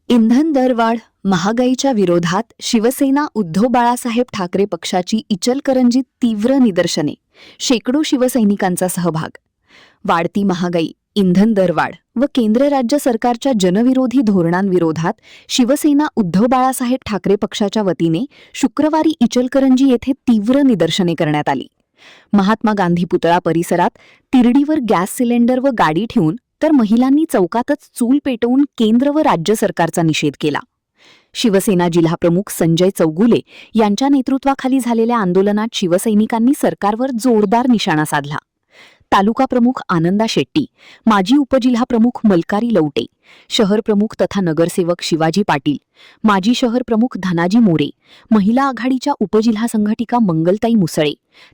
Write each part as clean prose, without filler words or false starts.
इंधन दरवाढ महागाईच्या विरोधात शिवसेना उद्धव बाळासाहेब ठाकरे पक्षाची इचलकरंजीत तीव्र निदर्शने, शेकडो शिवसैनिकांचा सहभाग. वाढती महागाई, इंधन दरवाढ व केंद्र राज्य सरकारच्या जनविरोधी धोरणांविरोधात शिवसेना उद्धव बाळासाहेब ठाकरे पक्षाच्या वतीने शुक्रवारी इचलकरंजी येथे तीव्र निदर्शने करण्यात आली. महात्मा गांधी पुतळा परिसरात तिरडीवर गॅस सिलेंडर व गाडी ठेवून तर महिलांनी चौकातच चूल पेटवून केंद्र व राज्य सरकारचा निषेध केला. शिवसेना जिल्हाप्रमुख संजय चौगुले यांच्या नेतृत्वाखाली झालेल्या आंदोलनात शिवसैनिकांनी सरकारवर जोरदार निशाणा साधला. तालुका प्रमुख आनंदा शेट्टी, माजी उपजिल्हाप्रमुख मलकारी लवटे, शहर प्रमुख तथा नगरसेवक शिवाजी पाटील, माजी शहर प्रमुख धनाजी मोरे, महिला आघाडीच्या उपजिल्हा संघटिका मंगलताई मुसळे,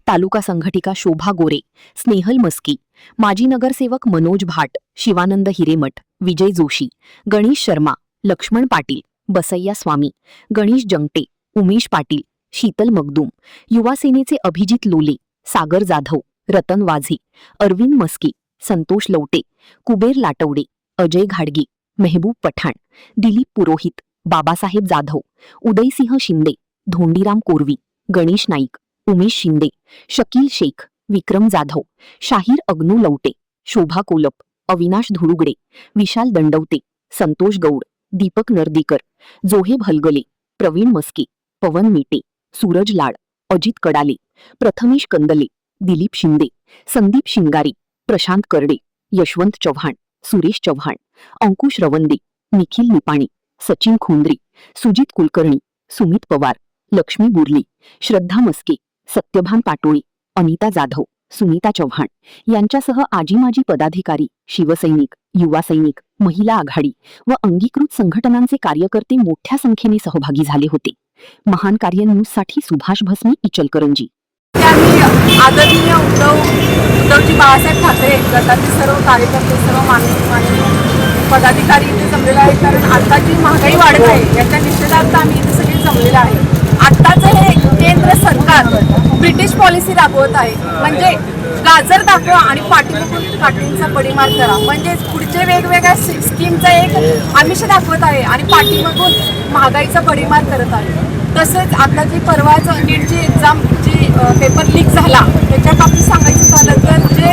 तालुका संघटिका शोभा गोरे, स्नेहल मस्की, माजी नगरसेवक मनोज भाट, शिवानंद हिरेमठ, विजय जोशी, गणेश शर्मा, लक्ष्मण पाटील, बसैया स्वामी, गणेश जंगटे, उमेश पाटील, शीतल मगदूम, युवा सेनेचे अभिजित लोले, सागर जाधव, रतन वाझे, अरविंद मस्की, संतोष लवटे, कुबेर लाटवडे, अजय घाडगी, मेहबूब पठाण, दिलीप पुरोहित, बाबासाहेब जाधव, उदयसिंह शिंदे, धोंडीराम कोरवी, गणेश नाईक, उमेश शिंदे, शकील शेख, विक्रम जाधव, शाहीर अग्नू लवटे, शोभा कोलप, अविनाश धुळुगडे, विशाल दंडवते, संतोष गौड, दीपक नर्दीकर, जोहेब हलगले, प्रवीण मस्के, पवन मीटे, सूरज लाड, अजित कडाले, प्रथमेश कंदले, दिलीप शिंदे, संदीप शिंगारी, प्रशांत करडे, यशवंत चव्हाण, सुरेश चव्हाण, अंकुश रवंदे, निखिल निपाणी, सचिन खुंद्री, सुजित कुलकर्णी, सुमित पवार, लक्ष्मी बुर्ली, श्रद्धा मस्के, सत्यभान पाटोळे, अनिता जाधव, सुनीता चव्हाण यांच्यासह आजी माजी पदाधिकारी, शिवसैनिक, युवा सैनिक, महिला आघाडी व अंगीकृत संघटनांचे कार्यकर्ते मोठ्या संख्येने सहभागी झाले होते. महान कार्य न्यूजसाठी सुभाष भस्मी, इचलकरंजी. आदरणीय उद्धवजी बाळासाहेब ठाकरे गटाचे सर्व कार्यकर्ते, सर्व माननीय पदाधिकारी इथे जमलेले आहेत. कारण आता जी महागाई वाढत आहे याच्या निषेधार्थ आम्ही इथे सगळे जमलेले आहे. आत्ताचं हे केंद्र सरकार ब्रिटिश पॉलिसी राबवत आहे, म्हणजे गाजर दाखवा आणि पाठीमागून काठींचा बडीमार करा. म्हणजे पुढचे वेगवेगळ्या स्कीमचा एक आमिष दाखवत आहे आणि पाठीमागून महागाईचा बडीमार करत आहे. तसंच आता जी परवाच नीटची एक्झाम जी पेपर लीक झाला त्याच्या बाबतीत सांगायचं झालं तर जे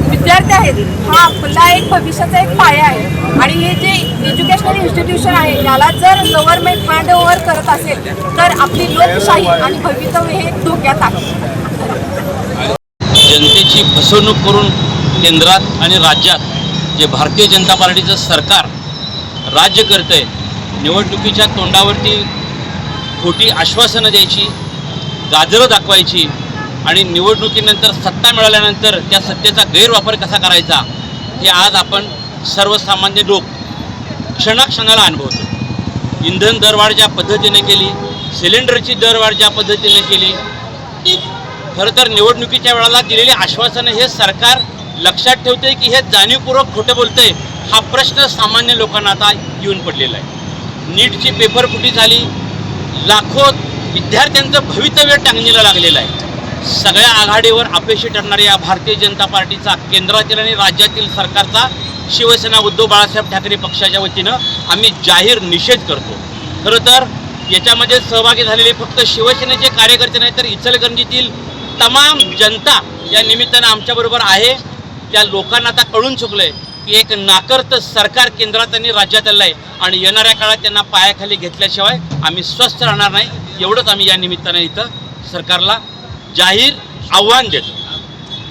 विद्यार्थी आहेत हा आपला एक भविष्याचा एक पाया आहे आणि हे जे एज्युकेशनल इन्स्टिट्यूशन आहे याला जर गव्हर्नमेंट हँड ओव्हर करत असेल तर आपली लोकशाही आणि भवितव्य हे धोक्यात आहे. जनतेची फसवणूक करून केंद्रात आणि राज्यात जे भारतीय जनता पार्टीचं सरकार राज्य करतंय, निवडणुकीच्या तोंडावरती खोटी आश्वासनं द्यायची, गाजरं दाखवायची आणि निवडणुकीनंतर सत्ता मिळाल्यानंतर त्या सत्तेचा गैरवापर कसा करायचा हे आज आपण सर्वसामान्य लोक क्षणाक्षणाला अनुभवतो. इंधन दरवाढ ज्या पद्धतीने केली, सिलेंडरची दरवाढ ज्या पद्धतीने केली, खरं तर निवडणुकीच्या वेळेला दिलेली आश्वासनं हे सरकार लक्षात ठेवते की हे जाणीवपूर्वक खोटं बोलतंय हा प्रश्न सामान्य लोकांना आता येऊन पडलेला आहे. नीटची पेपरफुटी झाली, लाखो विद्यार्थ्यांचं भवितव्य टांगणीला लागलेलं आहे. सगळ्या आघाडीवर अपयशी ठरणाऱ्या या भारतीय जनता पार्टीचा, केंद्रातील आणि राज्यातील सरकारचा शिवसेना उद्धव बाळासाहेब ठाकरे पक्षाच्या वतीनं आम्ही जाहीर निषेध करतो. खरं तर याच्यामध्ये सहभागी झालेले फक्त शिवसेनेचे कार्यकर्ते नाही तर इचलकरंजीतील तमाम जनता या निमित्तानं आमच्याबरोबर आहे. त्या लोकांना आता कळून चुकलं आहे की एक नाकर्त सरकार केंद्रात आणि राज्यात आलं आहे आणि येणाऱ्या काळात त्यांना पायाखाली घेतल्याशिवाय आम्ही स्वस्थ राहणार नाही. एवढंच आम्ही या निमित्तानं इथं सरकारला जाहीर आव्हान देतो.